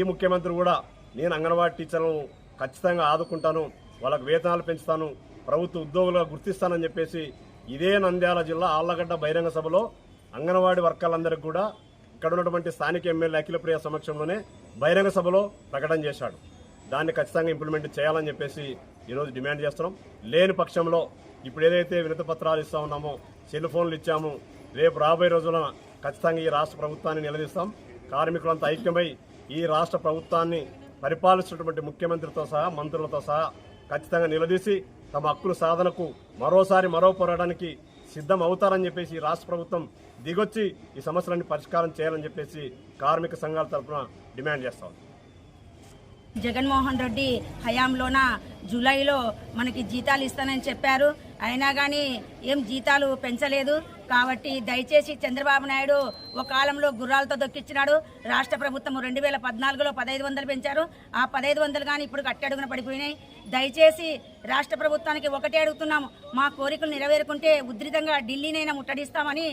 ముఖ్యమంత్రి కూడా నేను అంగన్వాడీ టీచర్లను ఖచ్చితంగా ఆదుకుంటాను, వాళ్ళకు వేతనాలు పెంచుతాను, ప్రభుత్వ ఉద్యోగులుగా గుర్తిస్తానని చెప్పేసి ఇదే నంద్యాల జిల్లా ఆళ్లగడ్డ బహిరంగ సభలో అంగన్వాడీ వర్కర్లందరికీ కూడా ఇక్కడ ఉన్నటువంటి స్థానిక ఎమ్మెల్యే అఖిలప్రియ సమక్షంలోనే బహిరంగ సభలో ప్రకటన చేశాడు. దాన్ని ఖచ్చితంగా ఇంప్లిమెంట్ చేయాలని చెప్పేసి ఈరోజు డిమాండ్ చేస్తున్నాం. లేని పక్షంలో ఇప్పుడు ఏదైతే వినతి పత్రాలు ఇస్తా ఉన్నామో, సెల్ ఫోన్లు ఇచ్చాము, రేపు రాబోయే రోజున ఖచ్చితంగా ఈ రాష్ట్ర ప్రభుత్వాన్ని నిలదీస్తాం. కార్మికులంతా ఐక్యమై ఈ రాష్ట్ర ప్రభుత్వాన్ని పరిపాలిస్తున్నటువంటి ముఖ్యమంత్రితో సహా మంత్రులతో సహా ఖచ్చితంగా నిలదీసి తమ హక్కుల సాధనకు మరో పోరాటానికి సిద్ధం అవుతారని చెప్పేసి ఈ రాష్ట్ర ప్రభుత్వం దిగొచ్చి ఈ సమస్యలన్నీ పరిష్కారం చేయాలని చెప్పేసి కార్మిక సంఘాల తరఫున డిమాండ్ చేస్తాం. జగన్మోహన్ రెడ్డి హయాంలోన జూలైలో మనకి జీతాలు ఇస్తానని చెప్పారు, అయినా కానీ ఏం జీతాలు పెంచలేదు. కాబట్టి దయచేసి చంద్రబాబు నాయుడు ఒక కాలంలో గుర్రాలతో దొక్కించినాడు. రాష్ట్ర ప్రభుత్వం 2014లో 1500 పెంచారు. ఆ 1500 కానీ ఇప్పుడు కట్టడుగున పడిపోయినాయి. దయచేసి రాష్ట్ర ప్రభుత్వానికి ఒకటే అడుగుతున్నాము, మా కోరికలు నెరవేరుకుంటే ఉధృతంగా ఢిల్లీనైనా ముట్టడిస్తామని